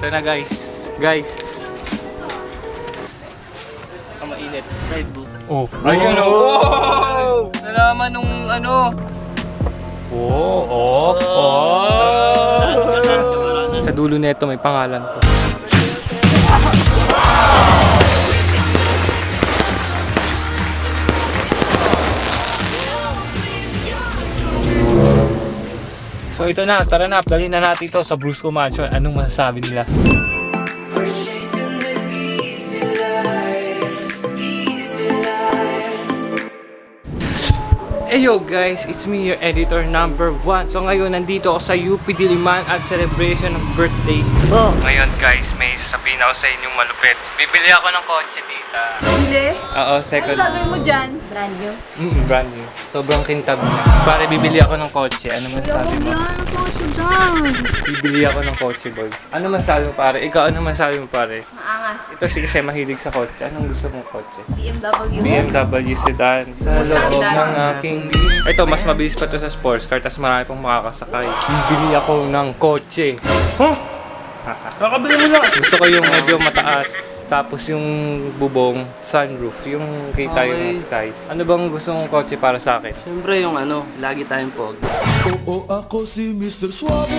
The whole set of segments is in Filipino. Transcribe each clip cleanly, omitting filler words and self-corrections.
Ito na guys. Guys. Mainit. Red Bull. Oh. Ayun oh. Wow! Nalaman nung ano. Oh. Sa dulo nito may pangalan ko. So ito na, tara na, dalhin na natin ito sa Brusco Mansion. Anong masasabi nila? Hey yo guys, it's me your editor number 1. So ngayon nandito ako sa UP Diliman at celebration ng birthday. Oh. Ngayon guys, may sasabihin ako sa inyong malupit. Bibili ako ng kotse tita. Bili? Oo, second. Ano gagawin mo dyan? Brand new? Brand new. Sobrang kintab na. Pare, bibili ako ng kotse. Ano man sabi mo? Bibili ako ng kotse boy. Ano man sabi mo pare? Ikaw ano man sabi mo pare? Maangas. Ito si kasi mahilig sa kotse. Anong gusto mong kotse? BMW. BMW sedan. Sa loob ng aking... Ito, mas mabilis pa to sa sports car. Tapos marami pang makakasakay. Bibili ako ng kotse. Huh? Kakabili mo lang. Gusto ko yung medyo mataas. Tapos yung bubong, sunroof. Yung kita yung sky. Ano bang gusto mong kotse para sa akin? Siyempre yung ano, lagi tayong pog. Oo, ako si Mr. Suave.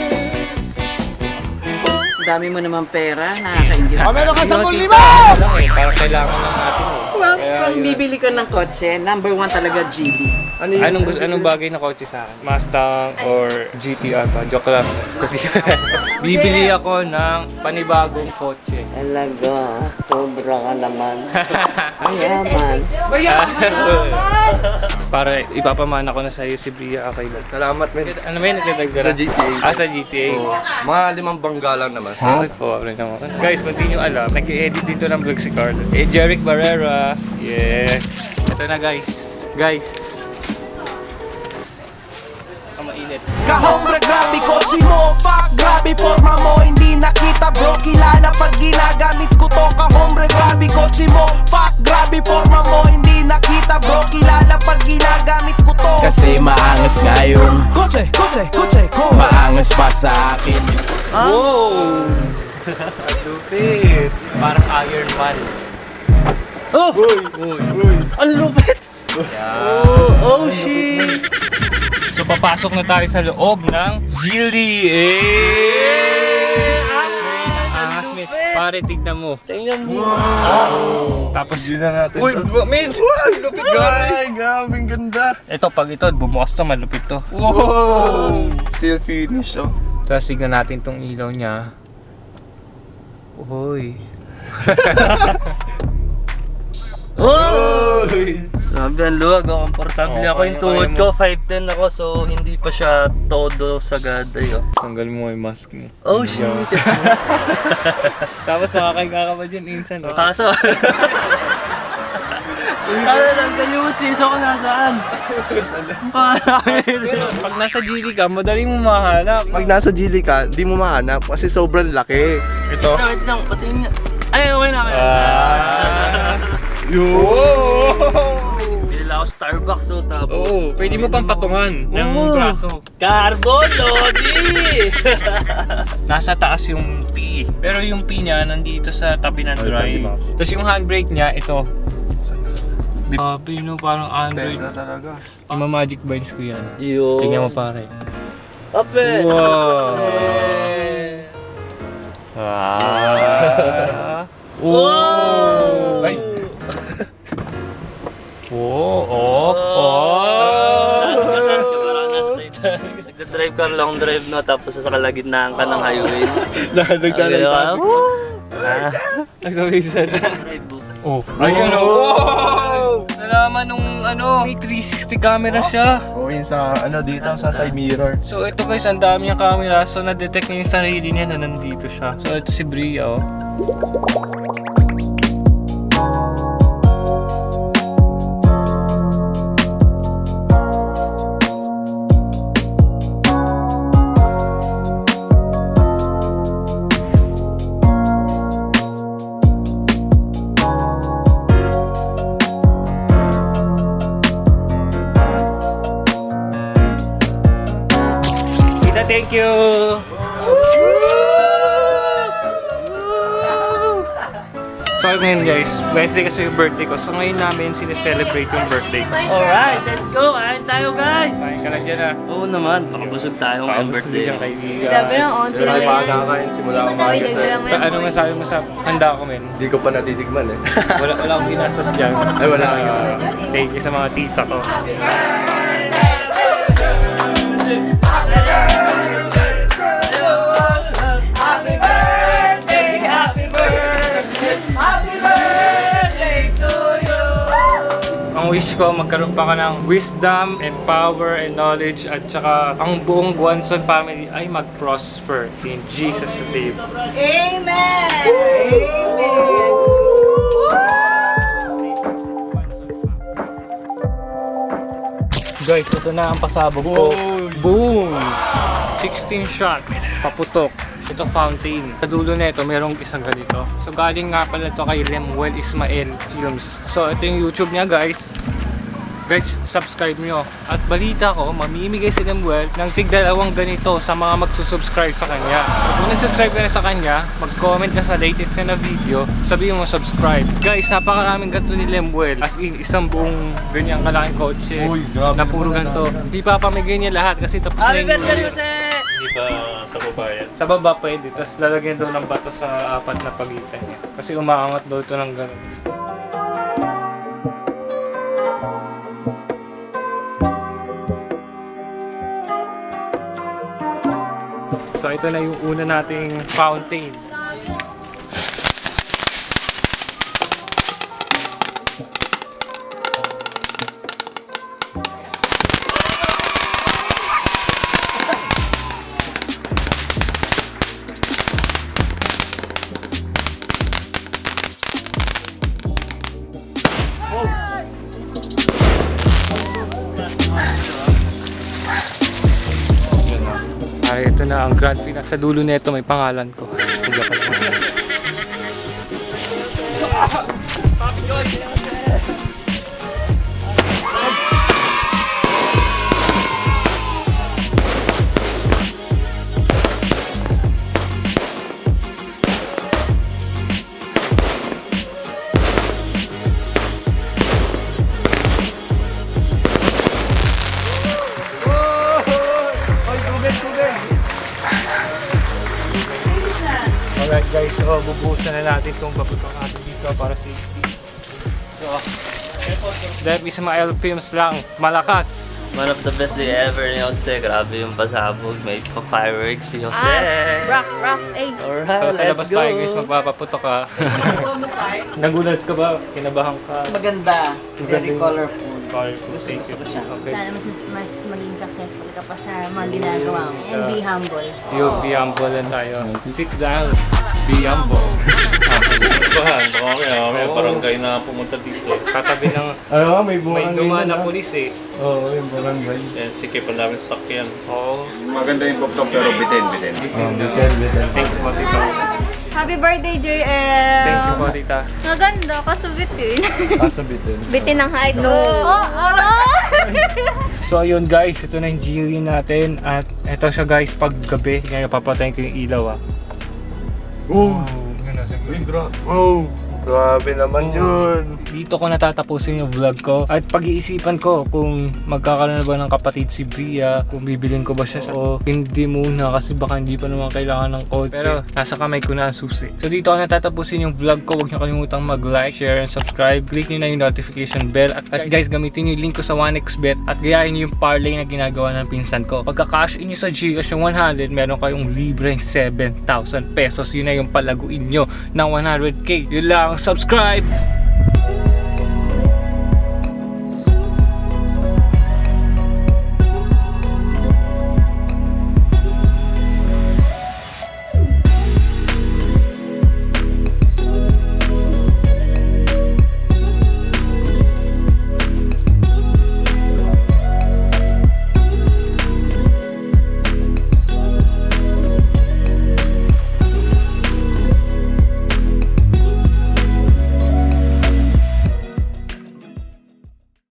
Dami mo naman pera, nakakaingit. Meron ka 10,000! Lang eh, parang kailangan lang natin eh. Well, Kaya kung yun. bibili ka ng kotse, number 1 talaga GB. Anong bagay na kotse sa akin? Mustang or GTR pa? Joke lang. Bibili ako ng panibagong kotse. Talaga, sobra ka naman. Mayaman. Para ipapamana ko na sa iyo si Bria Akailan. Salamat, men. Ano ba yun? Nagdadagdara? Sa GTA. Sa GTA. Mga 5 bangga lang naman. Guys, kung di nyo alam, nag-edit dito ng vlog si Carl. Jeric Barrera. Yeah. Ito na guys. Guys. Mainit. Kahombre, grabe kotse mo. Fuck, grabe forma mo. Hindi nakita bro, kilala pag ginagamit ko to. Kahombre, grabe kotse mo. Fuck, grabe forma mo. Hindi nakita bro, kilala pag ginagamit ko to. Kasi maangas ngayon kotse ko. Maangas pa sa akin. Wow! Lupit! Parang Iron Man. Oh! Uy! Ang lupit! Yeah. Oh shit! So papasok na tayo sa loob ng Gilly. Angas men. Pare, tignan mo. Tingnan mo. Tapos Yun na natin. uy, bro, men! Lupit Ay, grabing ganda. Ito, pag ito, bumukas to, malupit to. Wow! Still finish, oh. Tapos tignan natin tong ilaw niya. Uy. Oh! Sabi ang luwag, komportable Oh, ako yung kaya tuhod mo. ko, 5'10 ako so hindi pa siya todo sagad ayo. Tanggal mo yung mask mo. Oh shit! Tapos nakakahiga ka ba dyan, Insan? No? Kaso, ano lang, kanyusis ako nasaan? Pero pag nasa GD ka, madali mo mahanap. Pag nasa Gili ka, di mo mahanap kasi sobrang laki. Ito. Wait lang, patingin nga. Ay, okay na. Bili lang ako Starbucks so tapos. Oo, pwede mo pang patungan ng Oo. braso. Carbon Lodi! Nasa taas yung P. Pero yung P niya nandito sa tabi ng drive. Tapos yung handbrake niya, ito. Sabi no, parang Android. Tesla talaga. Yung magic binds ko yan. Yo. Tingnan mo pare. Open! Wow! Ah! Wow! Ay! Oh! Nagdadrive ka, long drive no, tapos sa kalagitnaan ka ng highway. Nagdalay tayo. Nag-sorry. Drive book. Oh! Ayun oh! Wow! Nalaman nung ano, may 360 camera siya. Oo, yun sa, dito sa side mirror. So ito guys, ang dami niyang camera. So na-detect niya yung sarili niya na nandito siya. So ito si Bria oh. Tita, thank you! So ngayon guys, Wednesday kasi yung birthday ko. So ngayon namin sineselebrate yung birthday ko. Alright, let's go! Kain tayo guys! Kain ka lang dyan ah. Oo naman, pakabusog tayo ngayong birthday. Yung kaibigan. Grabe na, onti Hindi lang pa yan. nakakain simula umaga Ay, sa... dagdagan mo yan. Ano masabi mo sa handa ko men? Hindi ko pa natitigman eh. Wala akong ginastos dyan. Ay, wala. Thank you sa mga tita ko. Ang wish ko, magkaroon pa ka ng wisdom and power and knowledge at saka ang buong Guanzon family ay mag-prosper in Jesus' name. Guys, ito na ang pasabog ko. Boom! 16 shots, paputok. Ito fountain. Sa dulo na ito, merong isang ganito. So galing nga pala ito kay Lemuel Ismael Films. So ito yung YouTube niya guys. Guys, subscribe nyo. At balita ko, mamimigay si Lemuel ng tig-2 ganito sa mga magsusubscribe sa kanya. So kung nasubscribe ka na sa kanya, mag-comment ka sa latest na video, sabihin mo subscribe. Guys, napakaraming ganito ni Lemuel. As in, isang buong ganyang kalaking kotse Uy, grabe na puro naman ganito. Ipapamigay niya lahat kasi tapos na yung Hindi ba sa babayan? sa baba pwede, tapos lalagyan daw ng bato sa 4 na pagitan niya. Kasi umaangat daw ito ng gano'n. So ito na yung una nating fountain. Ay, ito na ang grand finale. Sa dulo nito may pangalan ko. Huwag ka lang. Alright guys, so bubuhusan na natin itong paputok natin dito para safety. So, Dev Ismael Films lang, malakas! One of the best day ever ni Jose. Grabe yung pasabog. May pa-fireworks si Jose. Rock, eh. Alright, So sa let's labas go. tayo guys, magpapaputok ka. Nagulat ka ba? Kinabahan ka? Maganda. Very Maganda. colorful. Gusto ko siya. Okay. Sana mas maging successful ka pa sa mga ginagawa mo. And be humble. Yo, be humble lang tayo. Sit down. Be humble. Bahan, may barangay na pumunta dito. Katabi ng Ano, may may bumangan dumaan na pulis eh. Oo, yung barangay. Yan, sikipan namin sa sakyan. Oo. Maganda yung pop-top pero bitin. Bitin. Thank you po tita. Happy birthday, JL! Thank you po tita. Maganda, kaso bitin. Asa bitin. bitin ang height. No! So ayun guys, ito na yung GLE natin. At ito siya guys, pag gabi. Ngayon papatayin ko yung ilaw ah. Oh, Yun na, sige. oh, grabe naman yun. Dito ko natatapusin yung vlog ko at pag-iisipan ko kung magkakaroon na ba ng kapatid si Bria, kung bibilin ko ba siya o hindi muna kasi baka hindi pa naman kailangan ng kotse. Pero nasa kamay ko na ang susi. So dito ko natatapusin yung vlog ko. Huwag niyo kalimutang mag-like, share, and subscribe. Click niyo na yung notification bell at guys, gamitin niyo yung link ko sa 1xbet at gayahin niyo yung parlay na ginagawa ng pinsan ko. Pagka-cash in niyo sa Gcash yung 100, meron kayong libreng 7,000 pesos. Yun na yung palaguin niyo ng 100k. Yun lang, subscribe!